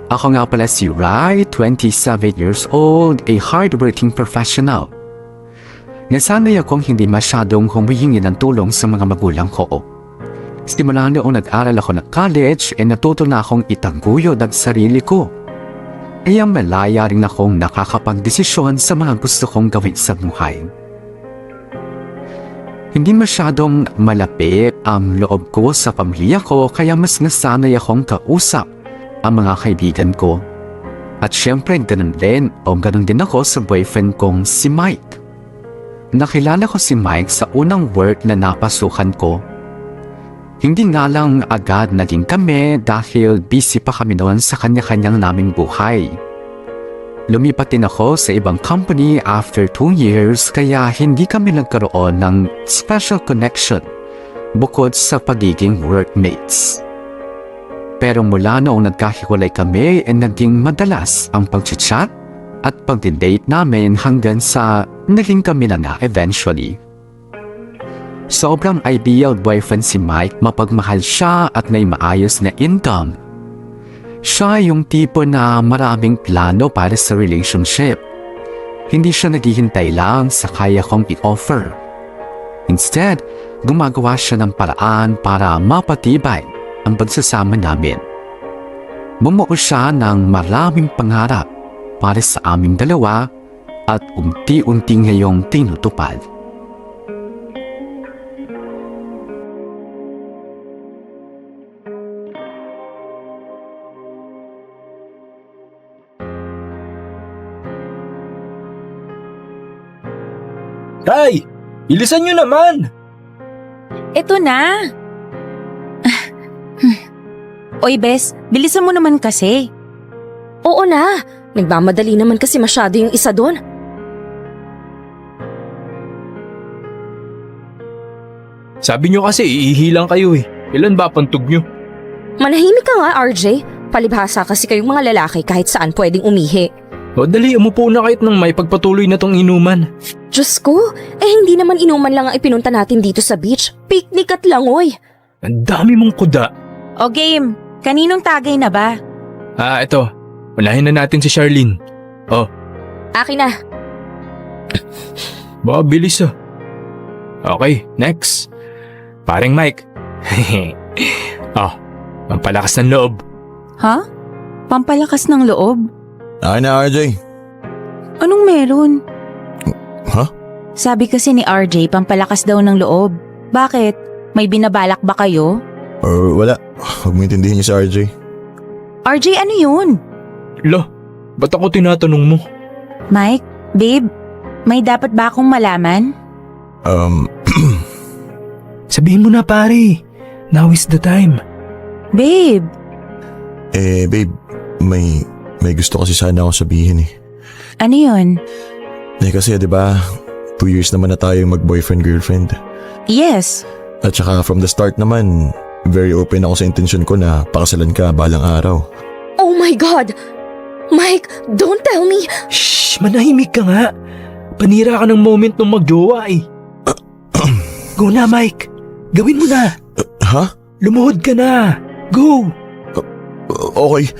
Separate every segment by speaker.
Speaker 1: Ako nga pala si Rai, 27 years old, a hardworking professional. Nasanay akong hindi masyadong humihingi ng tulong sa mga magulang ko. Simula noong nag-aral ako ng college, natuto na akong itaguyod ang sarili ko. Kaya malaya rin akong nakakapagdesisyon sa mga gusto kong gawin sa buhay. Hindi masyadong malapit ang loob ko sa pamilya ko kaya mas nasanay akong kausap ang mga kaibigan ko. At syempre ganun din ako sa boyfriend kong si Mike. Nakilala ko si Mike sa unang work na napasukan ko. Hindi nga lang agad naging kami dahil busy pa kami noon sa kanya-kanyang naming buhay. Lumipat din ako sa ibang company after 2 years kaya hindi kami nagkaroon ng special connection bukod sa pagiging workmates. Pero mula noong nagkahiwalay kami naging madalas ang pag-chat at pag-date namin hanggang sa naging kami na nga eventually. Sobrang ideal boyfriend si Mike, mapagmahal siya at may maayos na income. Siya yung tipo na maraming plano para sa relationship. Hindi siya naghihintay lang sa kaya kong i-offer. Instead, gumagawa siya ng paraan para mapatibay ang pagsasama namin. Bumuo siya ng maraming pangarap para sa aming dalawa at unti-unti ngayong tinutupad.
Speaker 2: Ray! Bilisan nyo naman!
Speaker 3: Eto na! Oy, Bes, bilisan mo naman kasi.
Speaker 4: Oo na, nagmamadali naman kasi masyado yung isa doon.
Speaker 2: Sabi nyo kasi iihilang kayo eh. Ilan ba pantog nyo?
Speaker 4: Manahimik ka nga, RJ. Palibhasa kasi kayong mga lalaki kahit saan pwedeng umihi.
Speaker 2: O dali, umupo na kahit nang may pagpatuloy na tong inuman.
Speaker 4: Diyos ko, hindi naman inuman lang ang ipinunta natin dito sa beach. Picnic at langoy.
Speaker 2: Ang dami mong kuda.
Speaker 3: O game, kaninong tagay na ba?
Speaker 2: Ito. Unahin na natin si Charlene. Oh,
Speaker 4: Akin na.
Speaker 2: baka bilis ah. Okay, next. Paring Mike. Pampalakas ng loob.
Speaker 3: Ha? Pampalakas ng loob?
Speaker 5: Akin na, RJ.
Speaker 3: Anong meron?
Speaker 5: Ha?
Speaker 3: Sabi kasi ni RJ, pampalakas daw ng loob. Bakit? May binabalak ba kayo?
Speaker 5: Or wala. Huwag mo intindihin niya si RJ.
Speaker 3: RJ, ano yun?
Speaker 2: Lo, ba't ako tinatanong mo?
Speaker 3: Mike, babe, may dapat ba akong malaman?
Speaker 2: Sabihin mo na pare. Now is the time.
Speaker 3: Babe,
Speaker 5: Babe, may gusto kasi sana akong sabihin eh.
Speaker 3: ano yun?
Speaker 5: Kasi 'di ba, 2 years naman na tayo mag-boyfriend-girlfriend.
Speaker 3: Yes.
Speaker 5: At saka from the start naman, very open ako sa intensyon ko na pakasalan ka balang araw.
Speaker 4: Oh my God! Mike, don't tell me!
Speaker 2: Shh, manahimik ka nga. Panira ka ng moment nung magjowa eh. Go na, Mike. Gawin mo na.
Speaker 5: Ha?
Speaker 2: Lumuhod ka na. Go.
Speaker 5: Okay.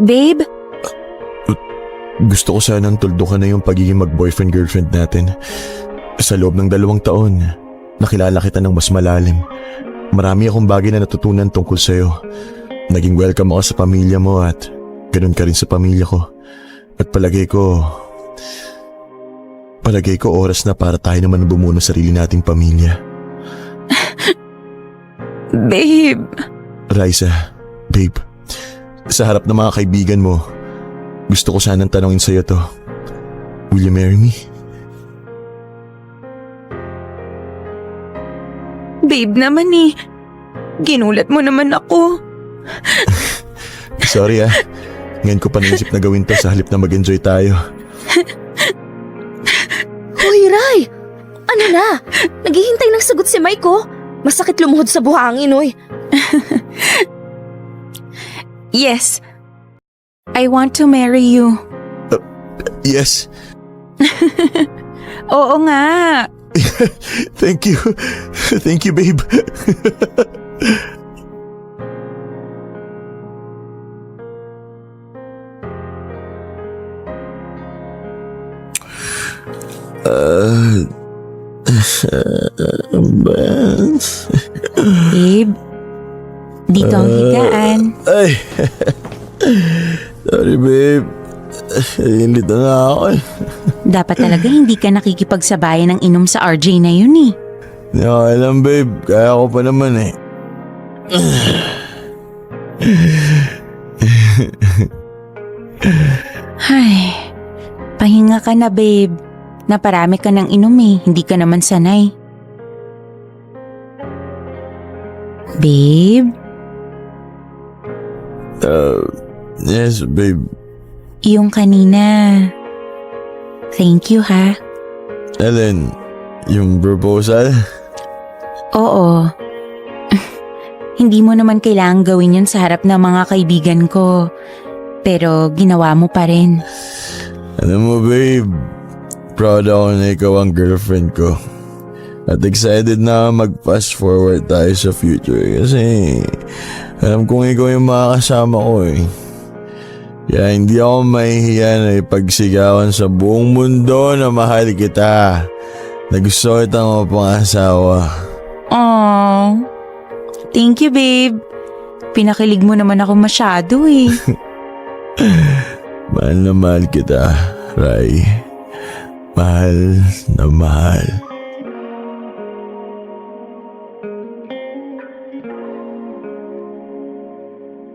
Speaker 3: Babe,
Speaker 5: Gusto ko sanang tuldukan na yung pagiging mag-boyfriend-girlfriend natin. Sa loob ng 2 taon, nakilala kita ng mas malalim. Marami akong bagay na natutunan tungkol sa'yo. Naging welcome ako sa pamilya mo at ganun ka rin sa pamilya ko. At palagay ko oras na para tayo naman bumuo ng sarili nating pamilya.
Speaker 3: babe.
Speaker 5: Raisa, babe, sa harap ng mga kaibigan mo, gusto ko sanang tanongin sa'yo to. Will you marry me?
Speaker 3: Babe naman eh. Ginulat mo naman ako.
Speaker 5: Sorry ah. Ngayon ko pa naisip na gawin to sa halip na mag-enjoy tayo.
Speaker 4: Hoy, Ray! Ano na? Naghihintay ng sagot si Mike, oh. Masakit lumuhod sa buhangin, oy.
Speaker 3: Yes. I want to marry you.
Speaker 5: Yes,
Speaker 3: Oo nga.
Speaker 5: thank you. Thank you, babe.
Speaker 3: Babe, dito ang higaan.
Speaker 5: Ay, sorry, babe. Nilito na ako eh.
Speaker 3: Dapat talaga hindi ka nakikipagsabayan ng inom sa RJ na yun eh.
Speaker 5: Hindi ako alam, babe. Kaya ko pa naman eh.
Speaker 3: Ay, pahinga ka na babe. Naparami ka ng inom eh, hindi ka naman sanay. Babe,
Speaker 5: Yes, babe.
Speaker 3: yung kanina. Thank you ha.
Speaker 5: Ellen, yung proposal?
Speaker 3: Oo. Hindi mo naman kailangang gawin yun sa harap ng mga kaibigan ko. Pero ginawa mo pa rin.
Speaker 5: Alam mo, babe, proud ako na ikaw ang girlfriend ko. At excited na mag-fast forward tayo sa future kasi alam kong ikaw yung makakasama ko eh. Kaya hindi ako mahihiya na ipagsigawan sa buong mundo na mahal kita. Na gusto kitang mapangasawa.
Speaker 3: Aww. Thank you babe. Pinakilig mo naman ako masyado eh.
Speaker 5: Mahal na mahal kita, Rai. Mahal na mahal.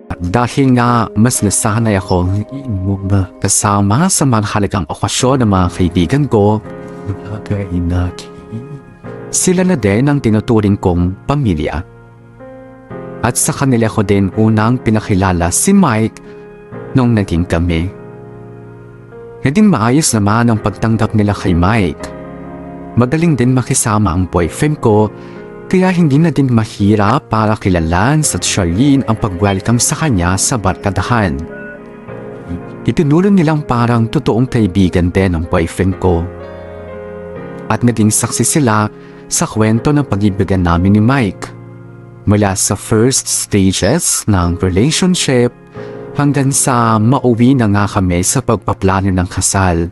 Speaker 1: At dahil nga mas nasanay akong kasama sa mga halagang okasyon ng mga kaibigan ko, sila na din ang tinuturing kong pamilya. At sa kanila ko din unang pinakilala si Mike nung naging kami. Naging maayos naman ang pagtanggap nila kay Mike. Magaling din makisama ang boyfriend ko, kaya hindi na din mahirap para kila Lance at Charlene ang pag-welcome sa kanya sa barkadahan. Itinulo nilang parang totoong kaibigan din ang boyfriend ko. At naging saksi sila sa kwento ng pag-ibigan namin ni Mike. Mula sa first stages ng relationship hanggang sa mauwi na nga kami sa pagpaplano ng kasal.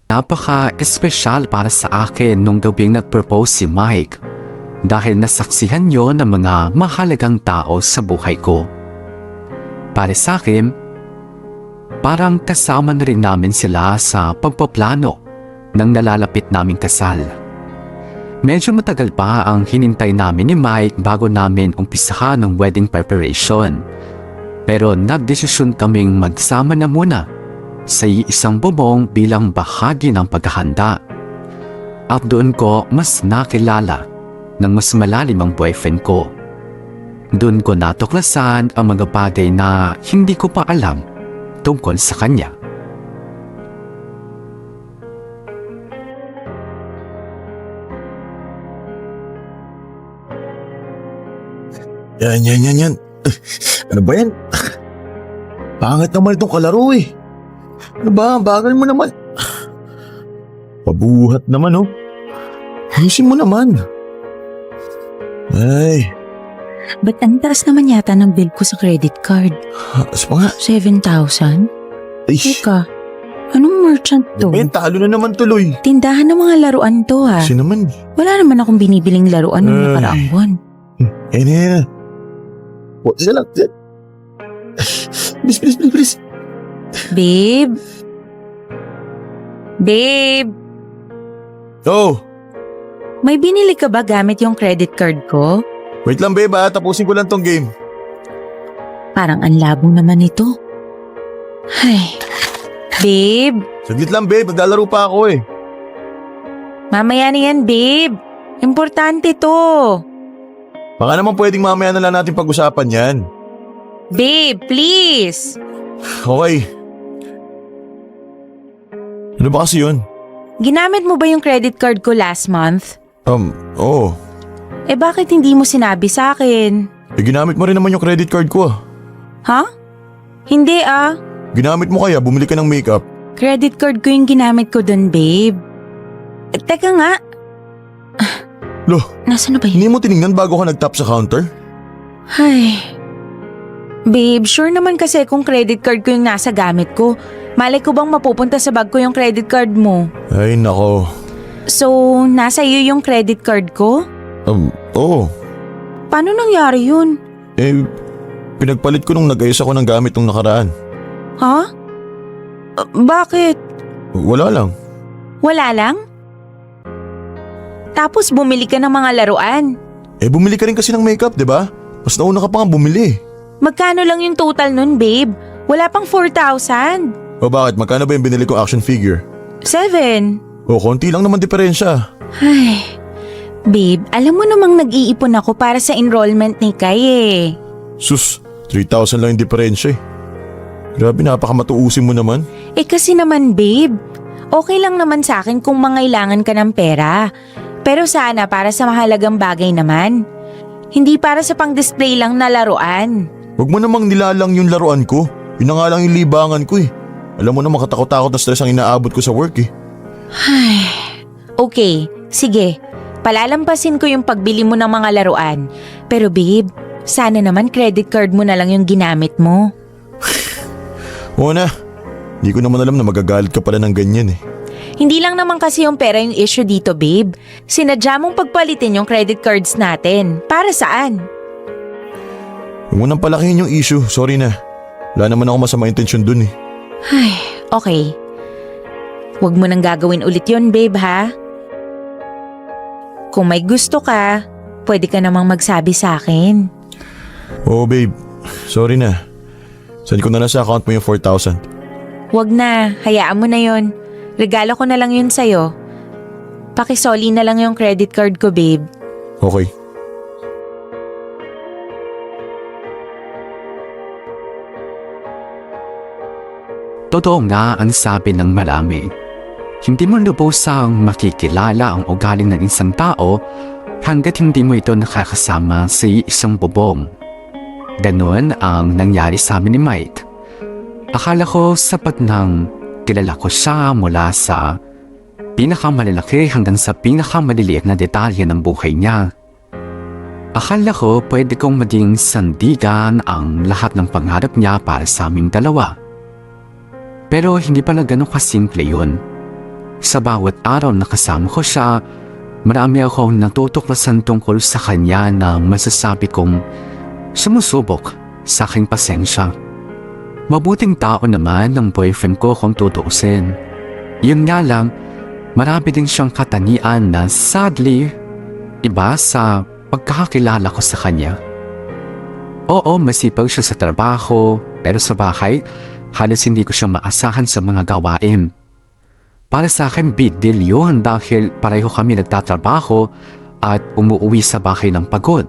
Speaker 1: Napaka-espesyal para sa akin nung gabing nag-propose si Mike dahil nasaksihan yon ng mga mahalagang tao sa buhay ko. Para sa akin, parang kasama na rin namin sila sa pagpaplano ng nalalapit naming kasal. Medyo matagal pa ang hinintay namin ni Mike bago namin umpisahan ang wedding preparation. Pero nagdesisyon kaming magsama na muna sa isang bubong bilang bahagi ng paghahanda. At doon ko mas nakilala ng mas malalim ang boyfriend ko. Doon ko natuklasan ang mga bagay na hindi ko pa alam tungkol sa kanya.
Speaker 5: Yan. Ano ba yan? Pangit naman itong kalaro eh. Ano ba? Bagal mo naman. Pabuhat naman oh. Ayusin mo naman. Ay,
Speaker 3: Ba't ang taas naman yata ng bill ko sa credit card?
Speaker 5: haas pa nga.
Speaker 3: 7,000?
Speaker 5: Ay,
Speaker 3: Teka, anong merchant to?
Speaker 5: Ben, talo na naman tuloy.
Speaker 3: Tindahan ng mga laruan to ha.
Speaker 5: Kasi naman.
Speaker 3: Wala naman akong binibiling laruan ng
Speaker 5: Ay.
Speaker 3: nakaraang buwan.
Speaker 5: Yan. O, isa lang. Please.
Speaker 3: Babe? Babe?
Speaker 5: Oh,
Speaker 3: May binili ka ba gamit yung credit card ko?
Speaker 5: wait lang babe ha. Tapusin ko lang tong game.
Speaker 3: Parang ang labo naman ito. Ay. Babe?
Speaker 5: Saglit lang babe. Maglalaro pa ako eh.
Speaker 3: Mamaya na yan, babe. Importante to.
Speaker 5: Baka naman pwedeng mamaya na lang natin pag-usapan yan.
Speaker 3: Babe, please.
Speaker 5: Okay. Ano ba kasi yun?
Speaker 3: Ginamit mo ba yung credit card ko last month?
Speaker 5: Oo.
Speaker 3: Eh bakit hindi mo sinabi sa akin?
Speaker 5: Eh ginamit mo rin naman yung credit card ko ah.
Speaker 3: Ha? Hindi ah.
Speaker 5: Ginamit mo kaya, bumili ka ng makeup.
Speaker 3: Credit card ko yung ginamit ko dun, babe. Teka nga.
Speaker 5: Loh,
Speaker 3: Nasaan na ba yun?
Speaker 5: hindi mo tinignan bago ka nag-tap sa counter?
Speaker 3: Ay. Babe, sure naman kasi kung credit card ko yung nasa gamit ko. Malay ko bang mapupunta sa bag ko yung credit card mo?
Speaker 5: Ay, nako.
Speaker 3: So, nasa iyo yung credit card ko?
Speaker 5: Oo.
Speaker 3: Paano nangyari yun?
Speaker 5: Eh, pinagpalit ko nung nag-ayos ako ng gamit nung nakaraan.
Speaker 3: Ha? Bakit?
Speaker 5: Wala lang.
Speaker 3: Wala lang? Tapos bumili ka ng mga laruan.
Speaker 5: Eh, bumili ka rin kasi ng makeup, di ba? Mas nauna ka pa nga bumili.
Speaker 3: Magkano lang yung total nun, babe? Wala pang 4,000.
Speaker 5: O bakit? Magkano ba yung binili kong action figure?
Speaker 3: 7.
Speaker 5: O, konti lang naman diferensya.
Speaker 3: Ay, babe, alam mo namang nag-iipon ako para sa enrollment ni Kai eh.
Speaker 5: Sus, 3,000 lang yung diferensya eh. Grabe, napakamatuusin mo naman.
Speaker 3: Eh kasi naman, babe, okay lang naman sa akin kung mangailangan ka ng pera. Pero sana para sa mahalagang bagay naman. Hindi para sa pang-display lang na laruan.
Speaker 5: Huwag mo namang nilalang yung laruan ko. Yun na nga lang yung libangan ko eh. Alam mo naman katakot-takot na stress ang inaabot ko sa work eh.
Speaker 3: Ay, okay, sige. Palalampasin ko yung pagbili mo ng mga laruan. Pero babe, sana naman credit card mo na lang yung ginamit mo.
Speaker 5: Oo na. Hindi ko naman alam na magagalit ka pala ng ganyan eh.
Speaker 3: Hindi lang naman kasi yung pera yung issue dito, babe. Sinadya mong pagpalitin yung credit cards natin. Para saan?
Speaker 5: Huwag mo nang palakihin yung issue. Sorry na. Wala naman ako masama intensyon dun eh.
Speaker 3: Ay, okay. Huwag mo nang gagawin ulit yon, babe, ha? Kung may gusto ka, pwede ka namang magsabi sa akin.
Speaker 5: Oo babe. Sorry na. Send ko na lang sa account mo yung 4,000.
Speaker 3: Huwag na, hayaan mo na yon. Regalo ko na lang yun sa'yo. Pakisoli na lang yung credit card ko, babe.
Speaker 5: Okay.
Speaker 1: Totoo nga ang sabi ng marami. Hindi mo lubusang makikilala ang ugaling ng isang tao hanggat hindi mo ito nakakasama sa isang bubong. Ganon ang nangyari sa amin ni Mike. Akala ko sapat nang kilala ko siya mula sa pinakamalalaki hanggang sa pinakamaliliit na detalye ng buhay niya. Akala ko pwede kong maging sandigan ang lahat ng pangarap niya para sa aming dalawa. Pero hindi pala ganun kasimple yun. Sa bawat araw na kasama ko siya, marami akong natutuklasan tungkol sa kanya na masasabi kong sumusubok sa aking pasensya. Mabuting tao naman ng boyfriend ko kung tutuusin. Yun nga lang, marami din siyang katanian na sadly, iba sa pagkakakilala ko sa kanya. Oo, masipag siya sa trabaho, pero sa bahay, halos hindi ko siya maasahan sa mga gawain. Para sa akin, big deal yun dahil pareho kami nagtatrabaho at umuwi sa bahay ng pagod.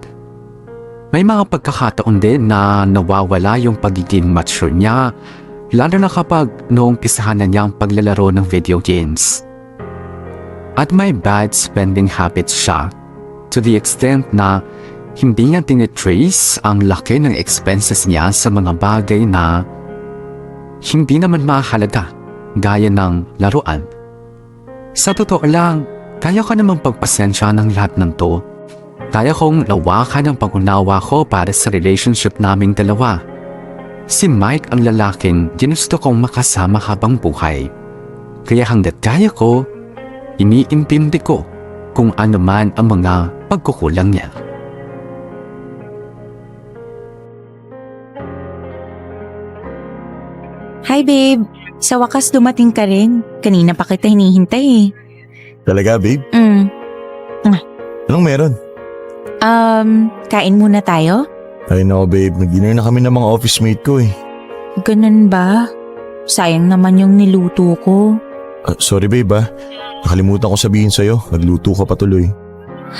Speaker 1: May mga pagkakataon din na nawawala yung pagiging mature niya, lalo na kapag noong pisahan na niya ang paglalaro ng video games. At may bad spending habits siya, to the extent na hindi niya tinitrace ang laki ng expenses niya sa mga bagay na hindi naman mahalaga, gaya ng laruan. Sa totoo lang, kaya ko namang pagpasensya ng lahat ng to. Kaya kong lawakan ang pag-unawa ko para sa relationship naming dalawa. Si Mike ang lalaking ginusto kong makasama habang buhay. Kaya hanggat kaya ko, iniintindi ko kung ano man ang mga pagkukulang niya.
Speaker 3: Hi, babe. Sa wakas dumating ka rin. Kanina pa kita hinihintay eh.
Speaker 5: Talaga babe? Anong meron?
Speaker 3: Kain muna tayo?
Speaker 5: Ay no babe, nag-dinner na kami ng mga office mate ko eh.
Speaker 3: Ganun ba? Sayang naman yung niluto ko.
Speaker 5: Sorry babe ah. Nakalimutan ko sabihin sa'yo, nagluto ka pa tuloy.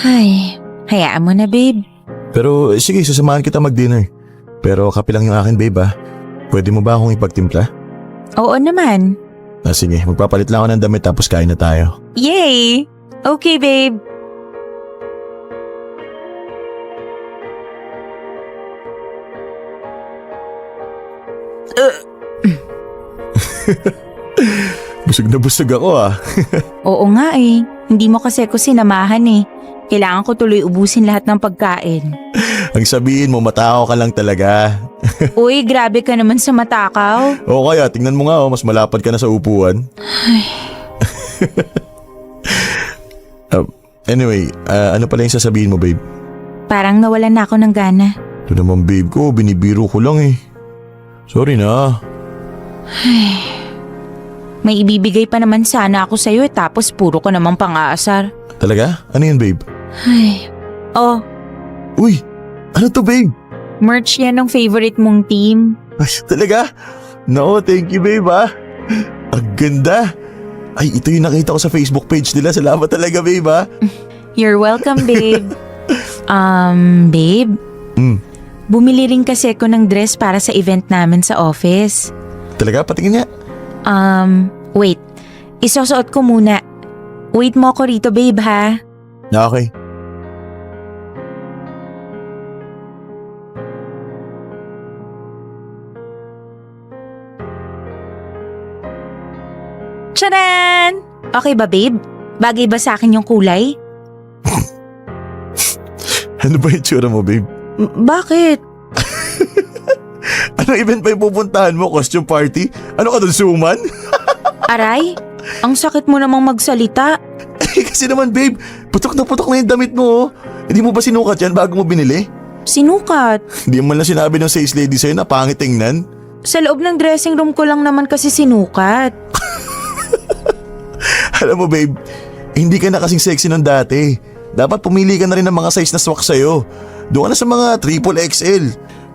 Speaker 3: Ay, hayaan mo na, babe.
Speaker 5: Pero sige, sasamahan kita mag-dinner. Pero kape lang yung akin babe ah. Pwede mo ba akong ipagtimpla?
Speaker 3: Oo naman.
Speaker 5: Sige, magpapalit lang ako ng damit tapos kain na tayo.
Speaker 3: Yay! Okay, babe.
Speaker 5: Busog na busog ako ah.
Speaker 3: Oo nga eh. Hindi mo kasi ako sinamahan eh. Kailangan ko tuloy ubusin lahat ng pagkain.
Speaker 5: Ang sabihin mo, matao ka lang talaga.
Speaker 3: Uy, grabe ka naman sa matakaw.
Speaker 5: O kaya, tingnan mo nga oh, mas malapad ka na sa upuan. Anyway, ano pala yung sasabihin mo, babe?
Speaker 3: Parang nawalan na ako ng gana.
Speaker 5: Ito naman, babe ko, binibiro ko lang eh. Sorry na.
Speaker 3: May ibibigay pa naman sana ako sa'yo eh, tapos puro ko namang pang-aasar.
Speaker 5: Talaga? Ano yun, babe?
Speaker 3: Oh,
Speaker 5: Uy, ano to, babe?
Speaker 3: merch yan ng favorite mong team.
Speaker 5: Ay, talaga? No, thank you, babe ah. Ang ganda. Ay, ito yung nakita ko sa Facebook page nila. Salamat talaga, babe ah.
Speaker 3: You're welcome, babe. Babe? Bumili rin kasi ako ng dress para sa event namin sa office.
Speaker 5: Talaga? Patingin niya.
Speaker 3: Wait. Isusuot ko muna. Wait mo ako rito, babe, ha?
Speaker 5: Okay.
Speaker 3: Tcharan! Okay ba, babe? Bagay ba sa akin yung kulay?
Speaker 5: Ano ba yung tsura mo, babe?
Speaker 3: Bakit?
Speaker 5: Anong event pa yung pupuntahan mo? Costume party? Ano ka doon, suman?
Speaker 3: Aray? Ang sakit mo namang magsalita.
Speaker 5: Kasi naman, babe, putok na yung damit mo oh. Hindi mo ba sinukat yan bago mo binili?
Speaker 3: Sinukat.
Speaker 5: Hindi mo lang sinabi ng sales lady sa'yo na pangit tingnan.
Speaker 3: Sa loob ng dressing room ko lang naman kasi sinukat.
Speaker 5: Alam mo, babe, hindi ka na kasing sexy ng dati. Dapat pumili ka na rin ng mga size na swak sa'yo. Doon ka na sa mga triple XL.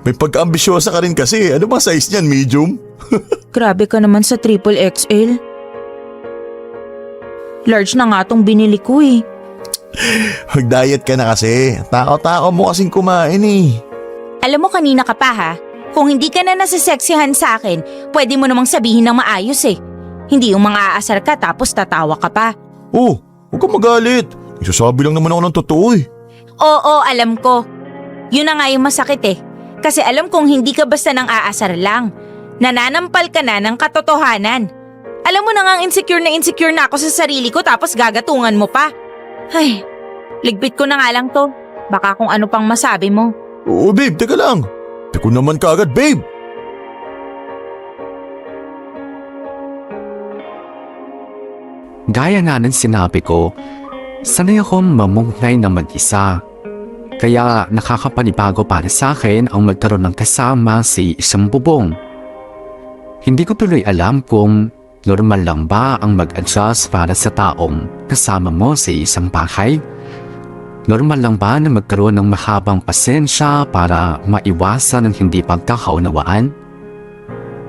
Speaker 5: May pagka-ambisyosa ka rin kasi. Ano bang size niyan, medium?
Speaker 3: Grabe ka naman sa triple XL. Large na nga tong binili ko eh.
Speaker 5: Mag-diet ka na kasi. Tao-tao mo kasing kumain eh.
Speaker 3: Alam mo kanina ka pa ha? Kung hindi ka na nasiseksihan sa akin, pwede mo namang sabihin ng maayos eh. Hindi yung mga aasar ka tapos tatawa ka pa.
Speaker 5: Oh, huwag kang magalit. Isasabi lang naman ako ng totoo eh.
Speaker 3: Oo, alam ko. Yun na nga yung masakit eh. Kasi alam kong hindi ka basta nang aasar lang. Nananampal ka na ng katotohanan. Alam mo na nga insecure na ako sa sarili ko tapos gagatungan mo pa. Ay, ligpit ko na nga lang to. Baka kung ano pang masabi mo.
Speaker 5: Oo, babe, teka lang. Teko naman kaagad, babe.
Speaker 1: Gaya nga ng sinabi ko, sanay akong mamunghay na mag-isa. Kaya nakakapanibago para sa akin ang magkaroon ng kasama si isang bubong. Hindi ko tuloy alam kung normal lang ba ang mag-adjust para sa taong kasama mo sa isang bahay. Normal lang ba na magkaroon ng mahabang pasensya para maiwasan ang hindi pagkakaunawaan?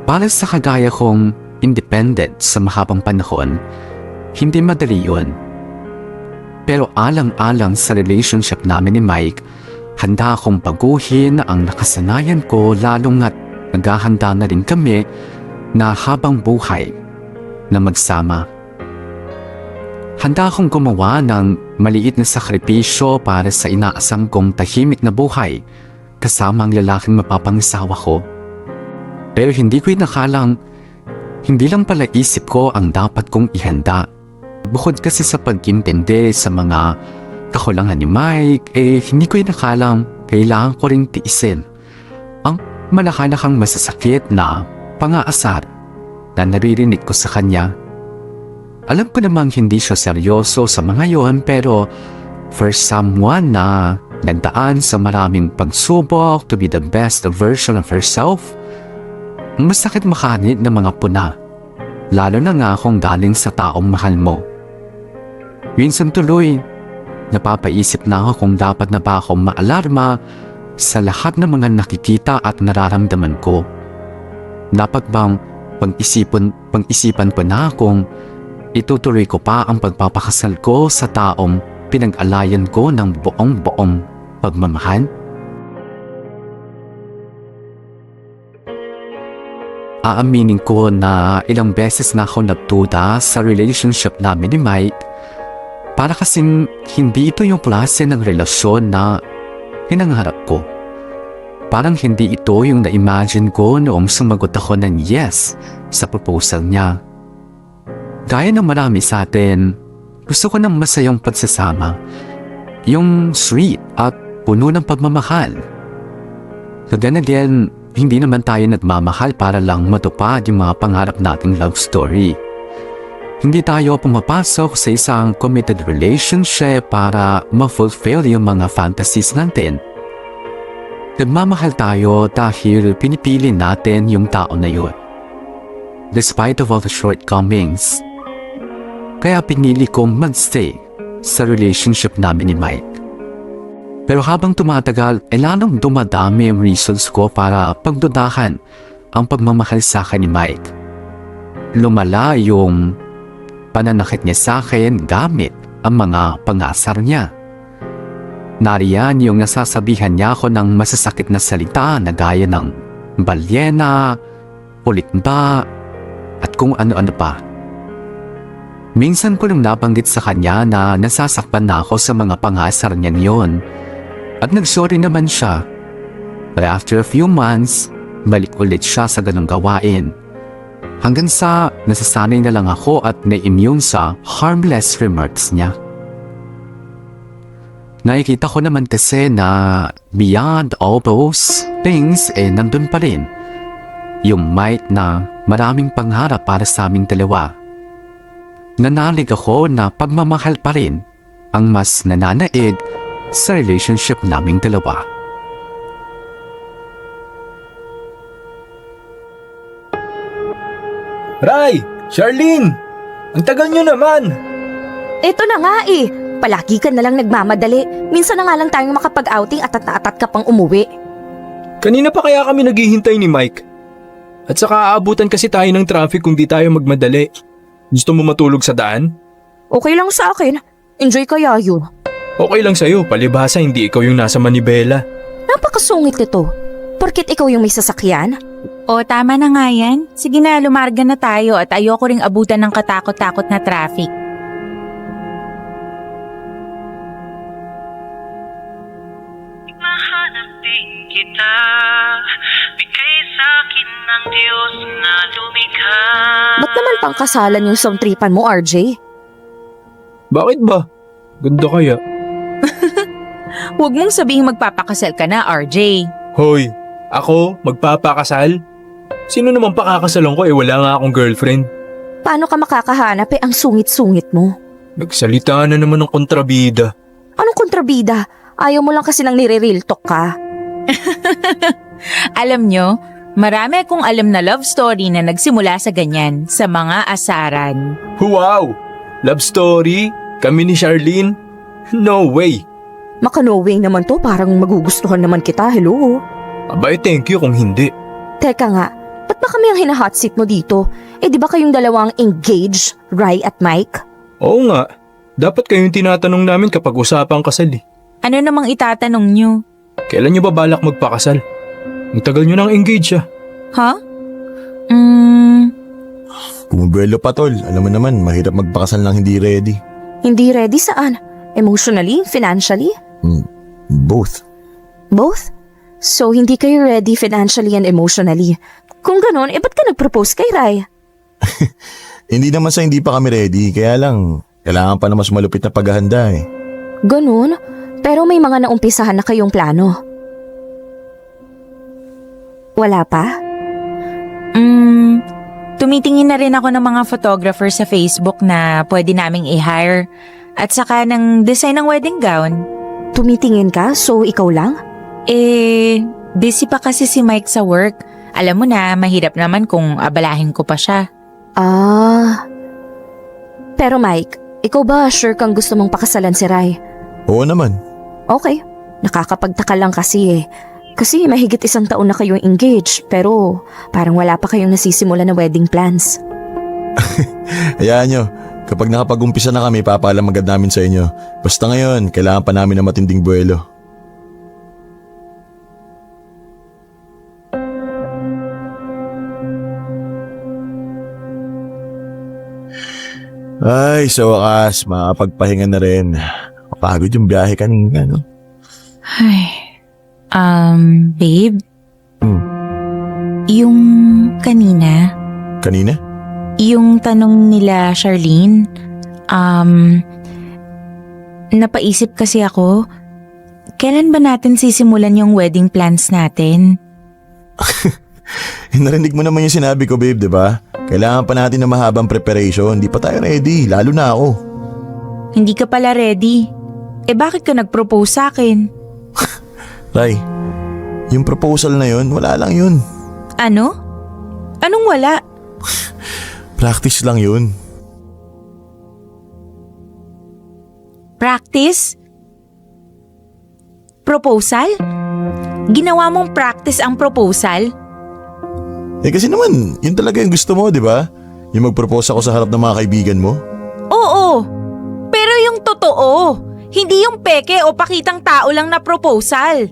Speaker 1: Para sa kagaya kong independent sa mahabang panahon, hindi madali yun. Pero alang-alang sa relationship namin ni Mike, handa akong baguhin ang nakasanayan ko lalong na't naghahanda na rin kami na habang buhay na magsama. Handa akong gumawa ng maliit na sakripisyo para sa inaasam kong tahimik na buhay kasama ang lalaking mapapangasawa ko. Pero hindi ko inakalang hindi lang pala isip ko ang dapat kong ihanda. Bukod kasi sa pag-intindi sa mga kakulangan ni Mike, hindi ko inakalang kailangan ko ring tiisin ang malakalakang masasakit na pang-aasar na naririnig ko sa kanya. Alam ko namang hindi siya seryoso sa mga yon, pero for someone na nagdaan sa maraming pagsubok to be the best version of herself, masakit makanid ng mga puna, lalo na nga kung galing sa taong mahal mo. Minsan tuloy, napapaisip na ako kung dapat na ba akong maalarma sa lahat ng mga nakikita at nararamdaman ko. Dapat bang pang-isipan ko na kung itutuloy ko pa ang pagpapakasal ko sa taong pinag-alayan ko ng buong pagmamahal? Aaminin ko na ilang beses na ako nagduda sa relationship namin ni Mike. Para kasing hindi ito yung klase ng relasyon na pinangarap ko. Parang hindi ito yung na-imagine ko noong sumagot ako ng yes sa proposal niya. Gaya ng marami sa atin, gusto ko ng masayang pagsasama. Yung sweet at puno ng pagmamahal. Then again, hindi naman tayo nagmamahal para lang matupad yung mga pangarap nating love story. Hindi tayo pumapasok sa isang committed relationship para ma-fulfill yung mga fantasies natin. Nagmamahal tayo dahil pinipili natin yung tao na yun. Despite of all the shortcomings. Kaya pinili kong magstay sa relationship namin ni Mike. Pero habang tumatagal, lalong dumadami ang reasons ko para pagdudahan ang pagmamahal sa akin ni Mike. Lumala yung pananakit niya sa akin gamit ang mga pangasar niya. Nariyan yung nasasabihan niya ako ng masasakit na salita na gaya ng balyena, pulit ba, at kung ano-ano pa. Minsan ko nang nabanggit sa kanya na nasasaktan na ako sa mga pangasar niya niyon. At nagsorry naman siya. But after a few months, balik ulit siya sa ganong gawain. Hanggang sa nasasanay na lang ako at na-immune sa harmless remarks niya. Nakikita ko naman kasi na beyond all those things nandun pa rin. Yung Mike na maraming pangarap para sa aming dalawa. Nanalig ako na pagmamahal pa rin ang mas nananaig sa relationship naming dalawa.
Speaker 2: Ray! Charlene! Ang tagal nyo naman!
Speaker 4: Eto na nga eh. Palagi ka na lang nagmamadali. Minsan na nga lang tayong makapag-outing at atat ka pang umuwi.
Speaker 2: Kanina pa kaya kami naghihintay ni Mike. At saka aabutan kasi tayo ng traffic kung di tayo magmadali. Gusto mo matulog sa daan?
Speaker 4: Okay lang sa akin. Enjoy kaya yun.
Speaker 2: Okay lang sa'yo, palibhasa hindi ikaw yung nasa manibela.
Speaker 4: Napakasungit nito. Porket ikaw yung may sasakyan?
Speaker 3: O tama na nga yan. Sige na, lumarga na tayo at ayoko ring abutan ng katakot-takot na traffic.
Speaker 6: Mahanap din kita, bigay sa'kin ng Diyos na lumikha.
Speaker 4: Ba't naman pang kasalan yung songtripan mo, RJ?
Speaker 2: Bakit ba? Ganda kaya.
Speaker 3: Huwag mong sabihing magpapakasal ka na, RJ.
Speaker 2: Hoy, ako magpapakasal? Sino naman pakakasalan ko wala nga akong girlfriend.
Speaker 4: Paano ka makakahanap ang sungit-sungit mo?
Speaker 2: Nagsalita na naman ng kontrabida.
Speaker 4: Anong kontrabida? Ayaw mo lang kasi nang nire-real talk ka.
Speaker 3: Alam nyo, marami akong alam na love story na nagsimula sa ganyan, sa mga asaran.
Speaker 2: Wow! Love story? Kami ni Charlene? No way!
Speaker 4: Maka-knowing naman to, parang magugustuhan naman kita, hello?
Speaker 2: Abay, thank you kung hindi.
Speaker 4: Teka nga, ba't ba kami ang hina-hot seat mo dito? Di ba kayong dalawang engaged, Rai at Mike?
Speaker 2: Oo nga, dapat kayong tinatanong namin kapag usapang kasal eh.
Speaker 3: Ano namang itatanong nyo?
Speaker 2: Kailan nyo ba balak magpakasal? Ang tagal nyo nang engage ah.
Speaker 3: Ha?
Speaker 5: Bumubuelo pa tol, alam mo naman, mahirap magpakasal lang hindi ready.
Speaker 4: Hindi ready saan? Emotionally? Financially?
Speaker 5: Both.
Speaker 4: Both? So, hindi kayo ready financially and emotionally. Kung ganon, ba't ka nag-propose kay Rai?
Speaker 5: Hindi naman sa hindi pa kami ready, kaya lang, kailangan pa na mas malupit na paghahanda eh.
Speaker 4: Ganon? Pero may mga naumpisahan na kayong plano. Wala pa?
Speaker 3: Tumitingin na rin ako ng mga photographer sa Facebook na pwede naming i-hire. At saka ng design ng wedding gown.
Speaker 4: Tumitingin ka? So, ikaw lang?
Speaker 3: Busy pa kasi si Mike sa work. Alam mo na, mahirap naman kung abalahin ko pa siya.
Speaker 4: Pero Mike, ikaw ba sure kang gusto mong pakasalan si Rai?
Speaker 5: Oo naman.
Speaker 4: Okay, nakakapagtaka lang kasi eh. Kasi mahigit 1 taon na kayong engaged, pero parang wala pa kayong nasisimula na wedding plans.
Speaker 5: Hayaan nyo, kapag nakapag-umpisa na kami, papaalam agad namin sa inyo. Basta ngayon, kailangan pa namin ng matinding buwelo. Ay, sa wakas, makapagpahinga na rin. Kapagod yung biyahe kanina, no?
Speaker 3: Ay, Babe,
Speaker 5: Hmm.
Speaker 3: yung kanina,
Speaker 5: Kanina?
Speaker 3: yung tanong nila Charlene, napaisip kasi ako, kailan ba natin sisimulan yung wedding plans natin?
Speaker 5: Narinig mo naman yung sinabi ko, babe, di ba? Kailangan pa natin ng mahabang preparation. Hindi pa tayo ready, lalo na ako.
Speaker 3: Hindi ka pala ready. Bakit ka nag-propose sa akin?
Speaker 5: Ray, yung proposal na yun, wala lang yun.
Speaker 3: Ano? Anong wala?
Speaker 5: Practice lang yun.
Speaker 3: Practice? Proposal? Ginawa mong practice ang proposal?
Speaker 5: Kasi naman, yun talaga yung gusto mo, di ba? Yung mag-propose ako sa harap ng mga kaibigan mo.
Speaker 3: Oo, pero yung totoo, hindi yung peke o pakitang tao lang na proposal.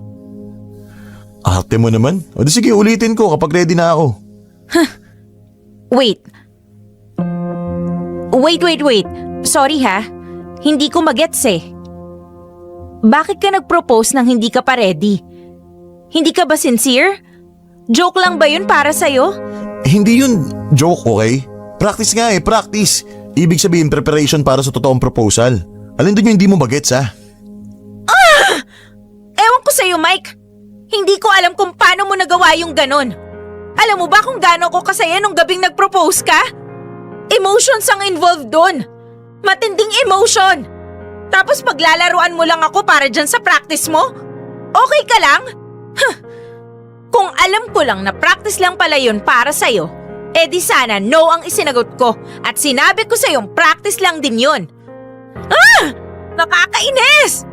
Speaker 5: Arte mo naman. O di sige, ulitin ko kapag ready na ako.
Speaker 3: Wait. Sorry ha, hindi ko magets eh. Bakit ka nag-propose nang hindi ka pa ready? Hindi ka ba sincere? Joke lang ba yun para sa'yo?
Speaker 5: Hindi yun joke, okay? Practice nga practice. Ibig sabihin preparation para sa totoong proposal. Alin doon yung hindi mo bagets, ha?
Speaker 3: Ewan ko sa'yo, Mike. Hindi ko alam kung paano mo nagawa yung ganon. Alam mo ba kung gaano ko kasaya nung gabing nag-propose ka? Emotions ang involved doon. Matinding emotion. Tapos paglalaruan mo lang ako para dyan sa practice mo? Okay ka lang? Kung alam ko lang na practice lang pala yun para sa'yo, di sana no ang isinagot ko at sinabi ko sa'yong practice lang din yun. Nakakainis!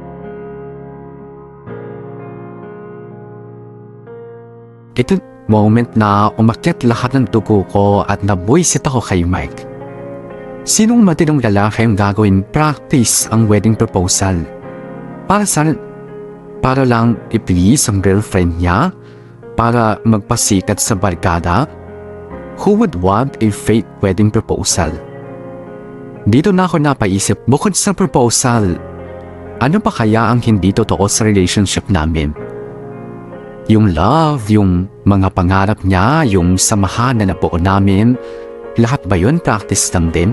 Speaker 1: Ito moment na umakyat lahat ng dugo ko at nabuisit ako kay Mike. Sinong matinong lalaki ang gagawin practice ang wedding proposal? Para saan? Para lang i-please ang girlfriend niya? Para magpasikat sa barkada? Who would want a fake wedding proposal? Dito na ako napaisip, bukod sa proposal, ano pa kaya ang hindi totoo sa relationship namin? Yung love, yung mga pangarap niya, yung samahan na nabuo namin, lahat ba yun practice lang din?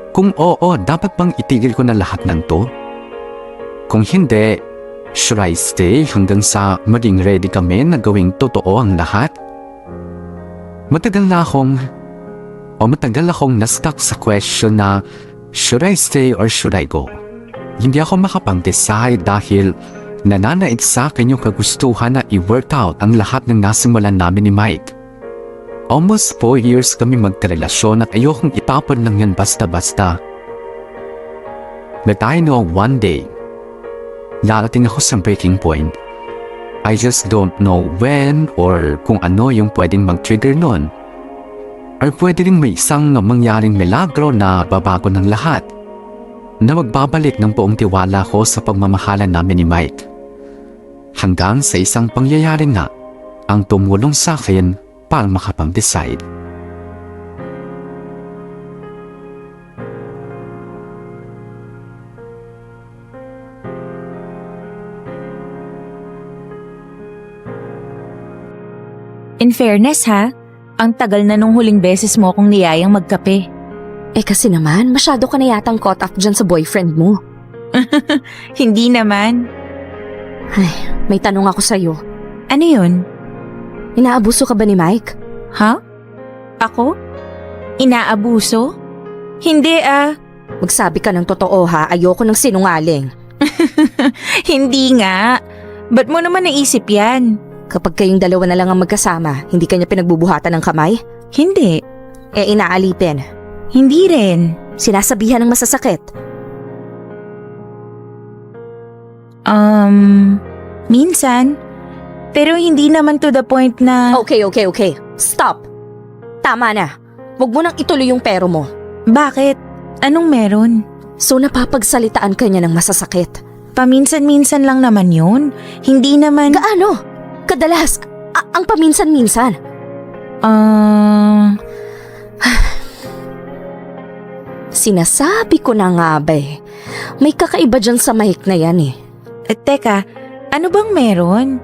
Speaker 1: Kung oo, dapat bang itigil ko na lahat ng to? Kung hindi, should I stay hanggang sa maging ready kami na gawing totoo ang lahat? Matagal akong na-stuck sa question na should I stay or should I go? Hindi ako makapag-decide dahil nananait sa akin yung kagustuhan na i-work out ang lahat ng nasimulan namin ni Mike. Almost 4 years kami magkarelasyon at ayokong itapon lang yan basta-basta. But I know one day, darating ako sa breaking point. I just don't know when or kung ano yung pwedeng mag-trigger nun. Or pwede rin may isang mangyaring milagro na babago ng lahat, na magbabalik ng buong tiwala ko sa pagmamahalan namin ni Mike. Hanggang sa isang pangyayari na ang tumulong sa akin para makapag-decide.
Speaker 3: In fairness ha, ang tagal na nung huling beses mo akong niyayang magkape.
Speaker 4: Kasi naman, masyado ka na yatang caught up dyan sa boyfriend mo.
Speaker 3: Hindi naman.
Speaker 4: Ay, may tanong ako sa'yo.
Speaker 3: Ano yun?
Speaker 4: Inaabuso ka ba ni Mike?
Speaker 3: Ha? Ako? Inaabuso? Hindi
Speaker 4: Magsabi ka ng totoo ha, ayoko ng sinungaling.
Speaker 3: Hindi nga. Ba't mo naman naisip yan?
Speaker 4: Kapag kayong dalawa na lang ang magkasama, hindi kanya pinagbubuhatan ng kamay?
Speaker 3: Hindi.
Speaker 4: Inaalipin.
Speaker 3: Hindi rin.
Speaker 4: Sinasabihan ng masasakit.
Speaker 3: Minsan. Pero hindi naman to the point na…
Speaker 4: Okay. Stop. Tama na. Huwag mo nang ituloy yung pero mo.
Speaker 3: Bakit? Anong meron?
Speaker 4: So napapagsalitaan ka niya ng masasakit.
Speaker 3: Paminsan-minsan lang naman yun. Hindi naman…
Speaker 4: Gaano? Kadalas. Ang paminsan-minsan. Sinasabi ko na nga ba eh. May kakaiba dyan sa Mike na yan eh.
Speaker 3: Teka, ano bang meron?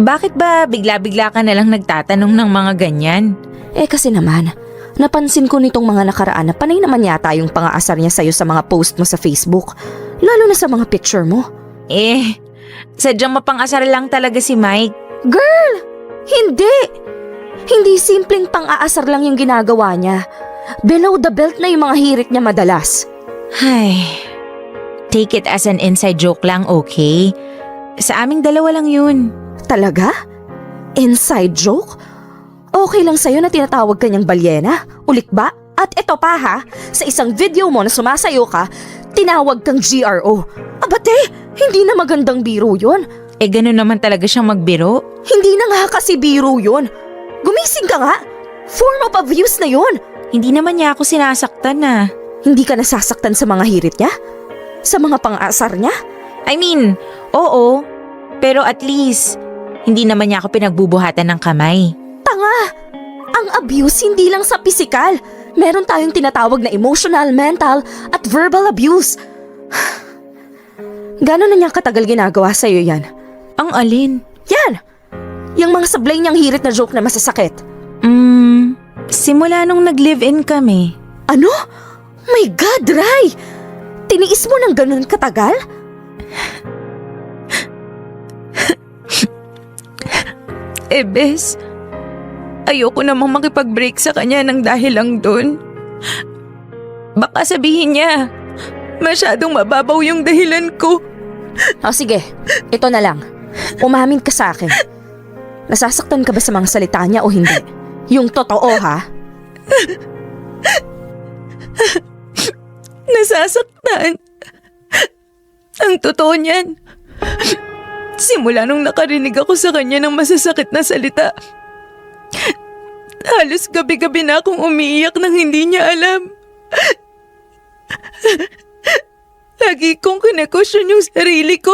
Speaker 3: Bakit ba bigla-bigla ka nalang nagtatanong ng mga ganyan?
Speaker 4: Kasi naman, napansin ko nitong mga nakaraan na panay naman yata yung pang-aasar niya sa'yo sa mga post mo sa Facebook. Lalo na sa mga picture mo.
Speaker 3: Sadyang mapang-asar lang talaga si Mike.
Speaker 4: Girl! Hindi! Hindi simpleng pang-aasar lang yung ginagawa niya. Below the belt na yung mga hirit niya madalas.
Speaker 3: Ay, take it as an inside joke lang, okay? Sa aming dalawa lang yun.
Speaker 4: Talaga? Inside joke? Okay lang sa'yo na tinatawag kanyang balyena? Ulit ba? At ito pa ha, sa isang video mo na sumasayo ka, tinawag kang GRO. Abate, hindi na magandang biro yun.
Speaker 3: Ganun naman talaga siyang magbiro.
Speaker 4: Hindi na nga kasi biro yun. Gumising ka nga. Form of abuse na yun.
Speaker 3: Hindi naman niya ako sinasaktan na.
Speaker 4: Hindi ka nasasaktan sa mga hirit niya? Sa mga pang-aasar niya?
Speaker 3: I mean, oo. Pero at least, hindi naman niya ako pinagbubuhatan ng kamay.
Speaker 4: Tanga! Ang abuse hindi lang sa pisikal. Meron tayong tinatawag na emotional, mental, at verbal abuse. Gano'n na niya katagal ginagawa sa'yo yan?
Speaker 3: Ang alin?
Speaker 4: Yan! Yung mga sablay niyang hirit na joke na masasakit.
Speaker 3: Simula nung nag-live-in kami.
Speaker 4: Ano? My God, Rai! Tiniis mo ng ganun katagal?
Speaker 3: Bes, ayoko namang makipag-break sa kanya ng dahil lang dun. Baka sabihin niya, masyadong mababaw yung dahilan ko.
Speaker 4: Sige, ito na lang. Umamin ka sa akin. Nasasaktan ka ba sa mga salita niya o hindi? Yung totoo ha?
Speaker 3: Nasasaktan. Ang totoo niyan. Simula nung nakarinig ako sa kanya ng masasakit na salita, halos gabi-gabi na akong umiiyak nang hindi niya alam. Lagi kong kine-question yung sarili ko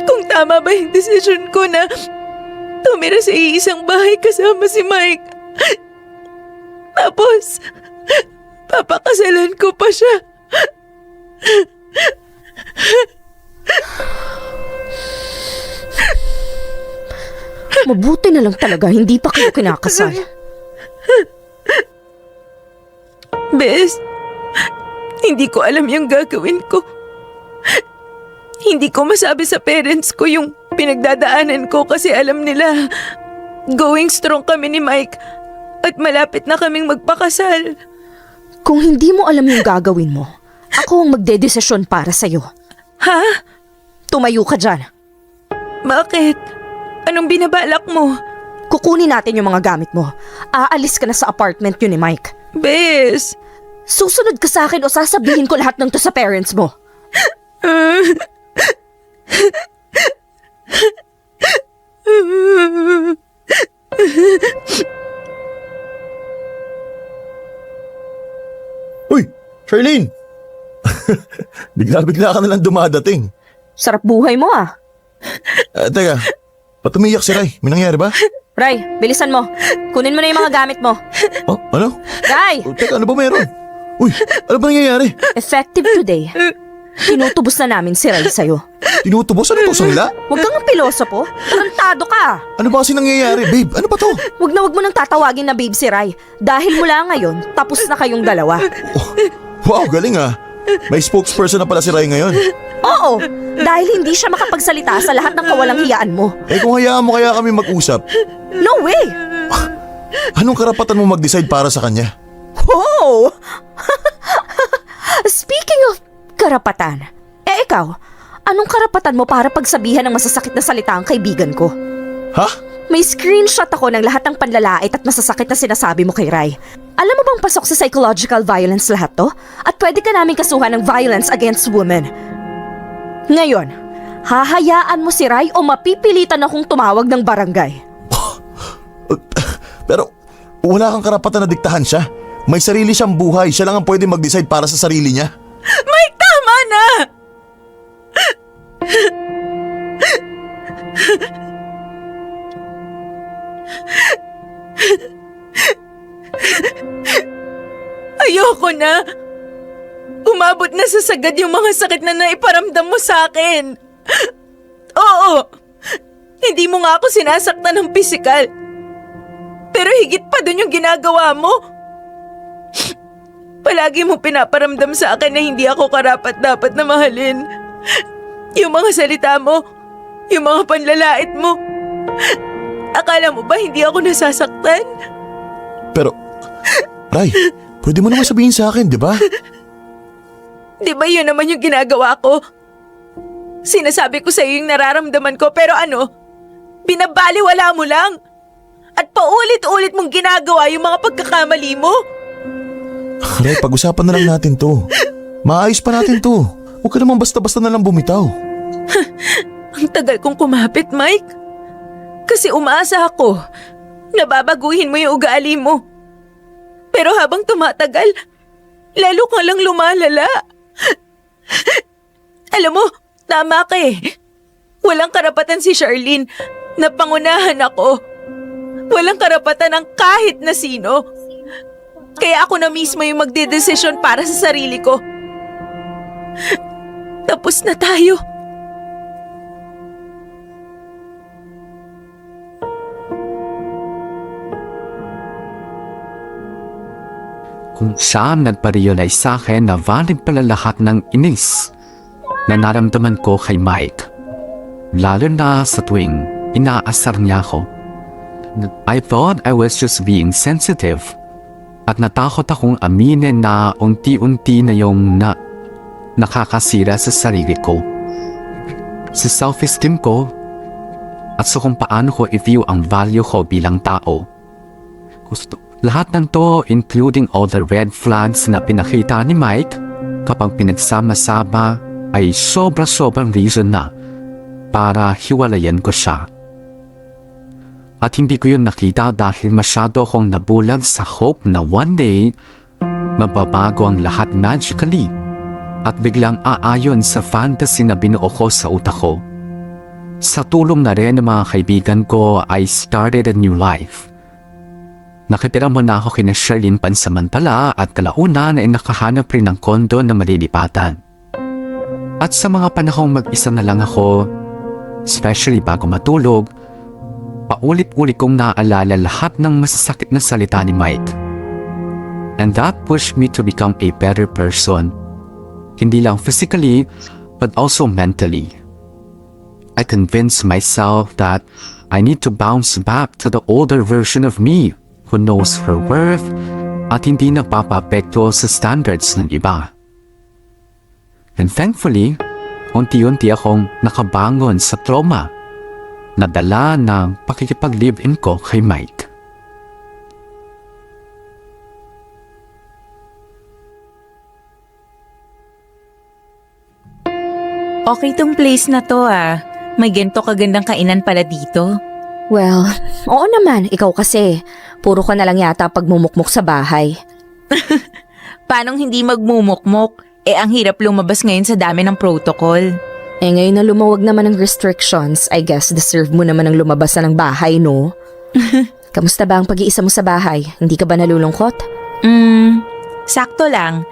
Speaker 3: kung tama ba yung desisyon ko na tumira sa iisang bahay kasama si Mike. Tapos, papakasalan ko pa siya.
Speaker 4: Mabuti na lang talaga hindi pa kayo kinakasal.
Speaker 3: Bes, hindi ko alam yung gagawin ko. Hindi ko masabi sa parents ko yung pinagdadaanan ko kasi alam nila going strong kami ni Mike at malapit na kaming magpakasal.
Speaker 4: Kung hindi mo alam yung gagawin mo, ako ang magdedesisyon para sa'yo.
Speaker 3: Ha?
Speaker 4: Tumayo ka dyan.
Speaker 3: Bakit? Anong binabalak mo?
Speaker 4: Kukunin natin yung mga gamit mo. Aalis ka na sa apartment yun ni Mike.
Speaker 3: Bes!
Speaker 4: Susunod ka sa akin o sasabihin ko lahat ng to sa parents mo.
Speaker 5: Uy, Charlene! Bigla-bigla ka nalang dumadating.
Speaker 4: Sarap buhay mo ah.
Speaker 5: Teka, ba't umiyak si Rai? May nangyari ba?
Speaker 4: Ray, bilisan mo. Kunin mo na yung mga gamit mo.
Speaker 5: Oh, ano?
Speaker 4: Ray!
Speaker 5: Teka, ano ba meron? Uy, ano ba nangyayari?
Speaker 4: Effective today. Tinutubos na namin si Ray sa'yo.
Speaker 5: Tinutubos? Ano to, sangla?
Speaker 4: Huwag kang pilosopo. Tarantado ka.
Speaker 5: Ano ba kasi nangyayari, babe? Ano ba to?
Speaker 4: Huwag mo nang tatawagin na babe si Ray. Dahil mula ngayon, tapos na kayong dalawa.
Speaker 5: Wow, galing ah. May spokesperson na pala si Rai ngayon.
Speaker 4: Oo, dahil hindi siya makapagsalita sa lahat ng kawalang hiyaan mo.
Speaker 5: Kung hayaan mo kaya kami mag-usap,
Speaker 4: No way!
Speaker 5: anong karapatan mo mag-decide para sa kanya?
Speaker 4: Wow! Speaking of karapatan, ikaw, anong karapatan mo para pagsabihan ng masasakit na salita ang kaibigan ko?
Speaker 5: Ha?
Speaker 4: May screenshot ako ng lahat ng panlalait at masasakit na sinasabi mo kay Rai. Alam mo bang pasok sa psychological violence lahat to? At pwede ka namin kasuhan ng violence against women. Ngayon, hahayaan mo si Rai o mapipilitan akong tumawag ng barangay?
Speaker 5: Pero wala kang karapatan na diktahan siya. May sarili siyang buhay. Siya lang ang pwede mag-decide para sa sarili niya.
Speaker 3: Mike, tama na! Ayoko na. Umabot na sa sagad yung mga sakit na naiparamdam mo sa akin. Oo, hindi Hindi mo nga ako sinasaktan ng pisikal. Pero higit pa dun yung ginagawa mo. Palagi mo pinaparamdam sa akin na hindi ako karapat-dapat na mahalin. Yung mga salita mo, yung mga panlalait mo. Akala mo ba hindi ako nasasaktan?
Speaker 5: Pero, Ray, pwede mo naman sabihin sa akin, di ba?
Speaker 3: Di ba yun naman yung ginagawa ko? Sinasabi ko sa iyo yung nararamdaman ko pero binabaliwala mo lang. At paulit-ulit mong ginagawa yung mga pagkakamali mo.
Speaker 5: Ray, pag-usapan na lang natin to. Maayos pa natin to. Huwag ka naman basta-basta na lang bumitaw.
Speaker 3: Ang tagal kong kumapit, Mike. Kasi umaasa ako na babaguhin mo yung ugali mo. Pero habang tumatagal, lalo ka lang lumalala. Alam mo, tama ka eh. Walang karapatan si Charlene na pangunahan ako. Walang karapatan ng kahit na sino. Kaya ako na mismo yung magdedesisyon para sa sarili ko. Tapos na tayo.
Speaker 1: Kung saan nagpa-realize sa akin na valid pala lahat ng inis na naramdaman ko kay Mike. Lalo na sa tuwing inaasar niya ako. I thought I was just being sensitive at natakot akong aminin na unti-unti na yung nakakasira sa sarili ko. Sa self-esteem ko at sa kung paano ko i-view ang value ko bilang tao. Lahat ng to, including all the red flags na pinakita ni Mike, kapag pinagsama-sama ay sobra-sobrang reason na para hiwalayan ko siya. At hindi ko yun nakita dahil masyado akong nabulag sa hope na one day, mababago ang lahat magically at biglang aayon sa fantasy na binuo ko sa utak ko. Sa tulong na rin ng mga kaibigan ko, I started a new life. Nakitira muna ako kina Charlene pansamantala at kalaunan ay nakahanap rin ng kondo na malilipatan. At sa mga panahong mag-isa na lang ako, especially bago matulog, paulit-ulit kong naaalala lahat ng masasakit na salita ni Mike. And that pushed me to become a better person. Hindi lang physically, but also mentally. I convinced myself that I need to bounce back to the older version of me who knows her worth at hindi napapapekto sa standards ng iba. And thankfully, unti-unti akong nakabangon sa trauma na dala ng pakikipag-live-in ko kay Mike.
Speaker 3: Okay tong place na to ah. May ganito kagandang kainan pala dito.
Speaker 4: Well, oo naman, ikaw kasi. Puro ka na lang yata pagmumukmok sa bahay.
Speaker 3: Paanong hindi magmumukmok? Ang hirap lumabas ngayon sa dami ng protocol.
Speaker 4: Ngayon na lumawag naman ng restrictions, I guess deserve mo naman ang lumabas na ng bahay, no? Kamusta ba ang pag-iisa mo sa bahay? Hindi ka ba nalulungkot?
Speaker 3: Sakto lang.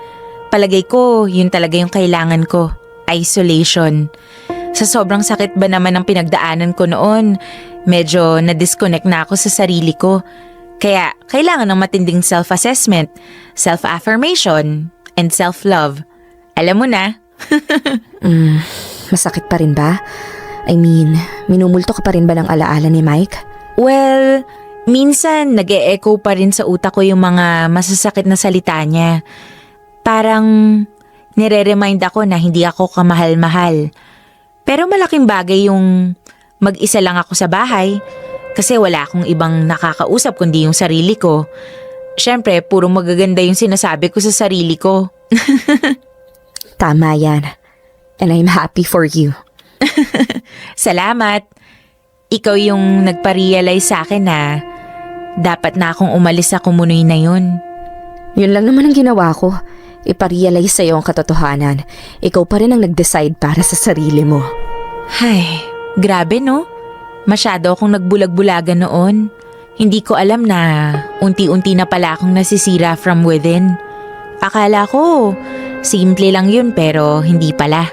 Speaker 3: Palagay ko, yun talaga yung kailangan ko. Isolation. Sa sobrang sakit ba naman ang pinagdaanan ko noon, medyo na-disconnect na ako sa sarili ko. Kaya kailangan ng matinding self-assessment, self-affirmation, and self-love. Alam mo na.
Speaker 4: Masakit pa rin ba? I mean, minumulto ka pa rin ba ng alaala ni Mike?
Speaker 3: Well, minsan nag-e-echo pa rin sa utak ko yung mga masasakit na salita niya. Parang nire-remind ako na hindi ako kamahal-mahal. Pero malaking bagay yung mag-isa lang ako sa bahay kasi wala akong ibang nakakausap kundi yung sarili ko. Siyempre, puro magaganda yung sinasabi ko sa sarili ko.
Speaker 4: Tama yan. And I'm happy for you.
Speaker 3: Salamat. Ikaw yung nagpa-realize sa akin na dapat na akong umalis sa kumunoy na yun.
Speaker 4: Yun lang naman ang ginawa ko. Iparealize sa'yo ang katotohanan. Ikaw pa rin ang nag-decide para sa sarili mo.
Speaker 3: Ay, grabe no? Masyado akong nagbulag-bulagan noon. Hindi ko alam na unti-unti na pala akong nasisira from within. Akala ko, simple lang yun pero hindi pala.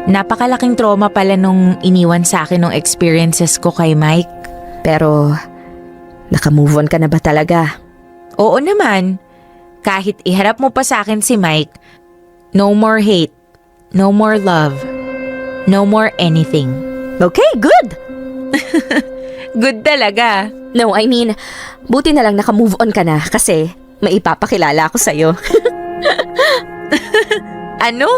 Speaker 3: Napakalaking trauma pala nung iniwan sa akin nung experiences ko kay Mike.
Speaker 4: Pero, naka-move on ka na ba talaga?
Speaker 3: Oo naman. Kahit iharap mo pa sa akin si Mike, no more hate, no more love, no more anything.
Speaker 4: Okay, good!
Speaker 3: Good talaga.
Speaker 4: No, I mean, buti na lang naka-move on ka na kasi may ipapakilala ako sa'yo.
Speaker 3: Ano?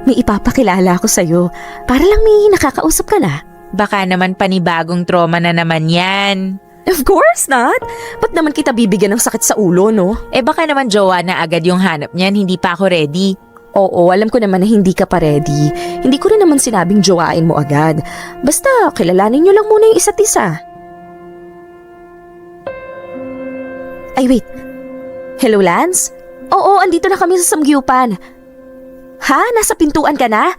Speaker 4: May ipapakilala ako sa'yo. Para lang may nakakausap ka na.
Speaker 3: Baka naman panibagong trauma na naman yan.
Speaker 4: Of course not! Ba't naman kita bibigyan ng sakit sa ulo, no?
Speaker 3: Eh baka naman jowa na agad yung hanap niyan, hindi pa ako ready.
Speaker 4: Oo, alam ko naman na hindi ka pa ready. Hindi ko rin naman sinabing jowain mo agad. Basta, kilalanin nyo lang muna yung isa't isa. Ay, wait. Hello, Lance? Oo, andito na kami sa Samgyupan. Ha? Nasa pintuan ka na?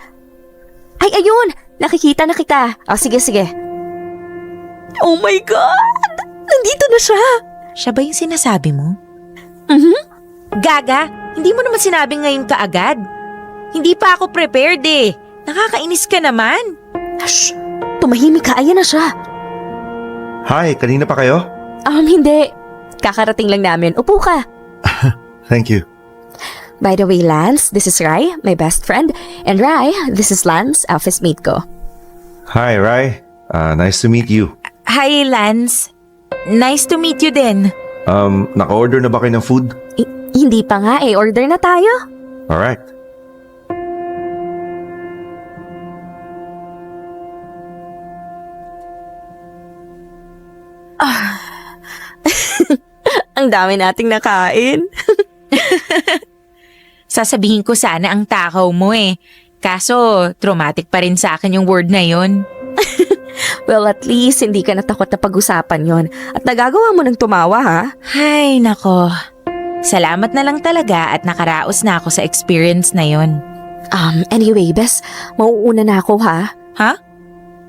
Speaker 4: Ay, ayun! Nakikita na kita. Oh, sige. Oh my God! Nandito na siya!
Speaker 3: Siya ba yung sinasabi mo? Gaga, hindi mo naman sinabi ngayon kaagad. Hindi pa ako prepared eh. Nakakainis ka naman.
Speaker 4: Shh! Tumahimik ka, ayan na siya.
Speaker 5: Hi, kanina pa kayo?
Speaker 4: Hindi. Kakarating lang namin. Upo ka.
Speaker 5: Thank you.
Speaker 4: By the way, Lance, this is Rai, my best friend. And Rai, this is Lance, office mate ko.
Speaker 7: Hi, Rai. Nice to meet you.
Speaker 3: Hi, Lance. Nice to meet you din.
Speaker 7: Naka-order na ba kayo ng food?
Speaker 4: Hindi pa nga eh, order na tayo.
Speaker 7: Alright.
Speaker 4: Ang dami nating nakain.
Speaker 3: Sasabihin ko sana ang takaw mo eh. Kaso, traumatic pa rin sa akin yung word na yon.
Speaker 4: Well, at least hindi ka natakot na pag-usapan yon. At nagagawa mo ng tumawa, ha?
Speaker 3: Hay, nako. Salamat na lang talaga at nakaraos na ako sa experience na yon.
Speaker 4: Anyway, Bes, mauuna na ako, ha?
Speaker 3: Ha?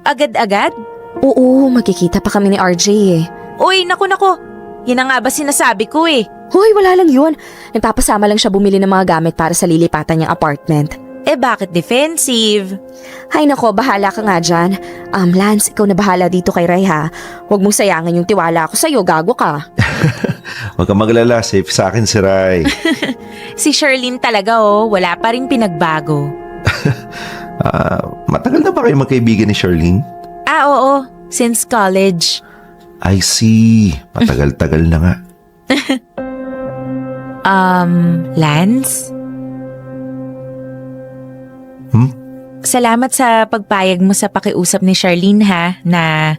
Speaker 3: Agad-agad?
Speaker 4: Oo, magkikita pa kami ni RJ eh.
Speaker 3: Uy, naku. Yan na nga ba sinasabi ko eh.
Speaker 4: Hoy, wala lang yun. Nagpapasama lang siya bumili ng mga gamit para sa lilipatan niyang apartment.
Speaker 3: Eh bakit defensive?
Speaker 4: Hay nako, bahala ka nga dyan. Lance, ikaw na bahala dito kay Rai, ha? Huwag mong sayangin yung tiwala ko sa'yo, gago ka.
Speaker 7: Huwag kang maglala, safe sa akin si Rai.
Speaker 3: Si Sherlyn talaga wala pa rin pinagbago.
Speaker 7: Matagal na ba kayo magkaibigan ni Charlene?
Speaker 3: Oo, since college.
Speaker 7: I see. Matagal-tagal na nga.
Speaker 3: Lance? Salamat sa pagpayag mo sa pakiusap ni Charlene ha, na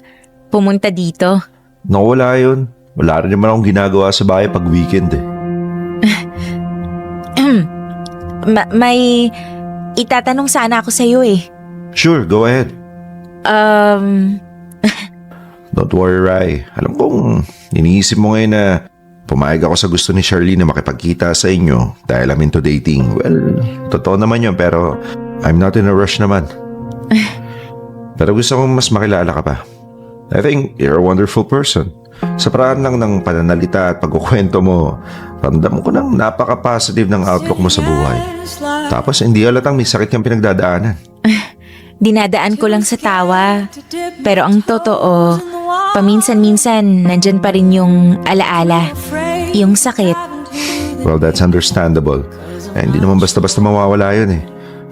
Speaker 3: pumunta dito.
Speaker 7: Wala yun. Wala rin naman akong ginagawa sa bahay pag weekend eh.
Speaker 3: May itatanong sana ako sa'yo eh.
Speaker 7: Sure, go ahead. Don't worry, Rai. Alam kong iniisip mo ngayon na pumayag ako sa gusto ni Charlene na makipagkita sa inyo dahil I'm into dating. Well, totoo naman yun pero I'm not in a rush naman. Pero gusto kong mas makilala ka pa. I think you're a wonderful person. Sa paraan lang ng pananalita at pagkukwento mo, ramdam ko nang napaka-positive ng outlook mo sa buhay. Tapos hindi halatang may sakit kang pinagdadaanan.
Speaker 3: Dinadaan ko lang sa tawa. Pero ang totoo, paminsan-minsan nandyan pa rin yung alaala, yung sakit.
Speaker 7: Well, that's understandable. Hindi naman basta-basta mawawala yun eh.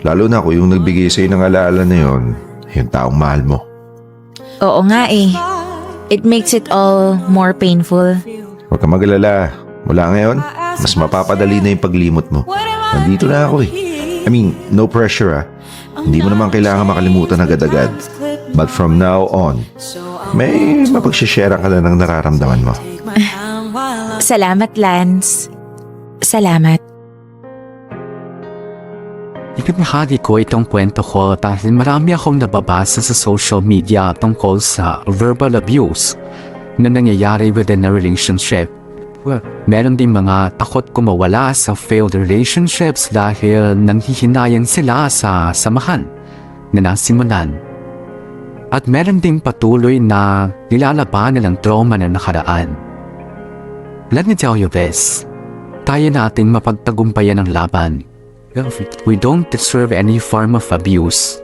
Speaker 7: Lalo na kung yung nagbigay sa'yo ng alaala na yun, yung taong mahal mo.
Speaker 3: Oo nga eh. It makes it all more painful.
Speaker 7: Huwag kang magalala. Mula ngayon, mas mapapadali na yung paglimot mo. Nandito na ako eh. I mean, no pressure ah. Hindi mo naman kailangan makalimutan agad-agad. But from now on, may mapagsishare ka na ng nararamdaman mo.
Speaker 3: Salamat, Lance. Salamat.
Speaker 1: Ibinahagi ko itong kwento ko dahil marami akong nababasa sa social media tungkol sa verbal abuse na nangyayari within a relationship. Well, meron din mga takot kumawala sa failed relationships dahil nanghihinayang sila sa samahan na nasimulan. At meron ding patuloy na nilalabanan ng trauma na nakaraan. Let me tell you this, tayo natin mapagtagumpayan ang laban. We don't deserve any form of abuse.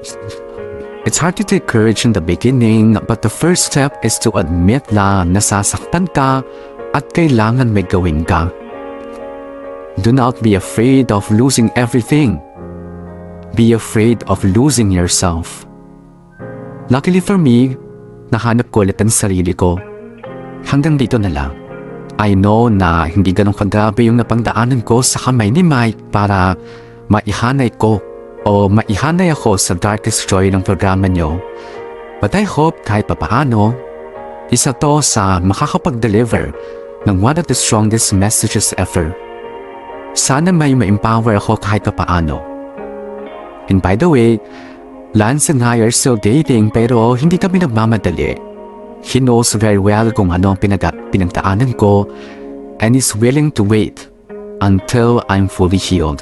Speaker 1: It's hard to take courage in the beginning, but the first step is to admit na nasasaktan ka at kailangan may gawin ka. Do not be afraid of losing everything. Be afraid of losing yourself. Luckily for me, nahanap ko ulit ang sarili ko. Hanggang dito na lang. I know na hindi ganun kagrabe yung napangdaanan ko sa kamay ni Mike para maihanay ko o maihanay ako sa darkest joy ng programa nyo. But I hope kahit papaano, isa to sa makakapag-deliver ng one of the strongest messages ever. Sana may ma-empower ako kahit papaano. And by the way, Lance and I are still dating pero hindi kami nagmamadali. He knows very well kung ano ang pinagdaanan ko and is willing to wait until I'm fully healed.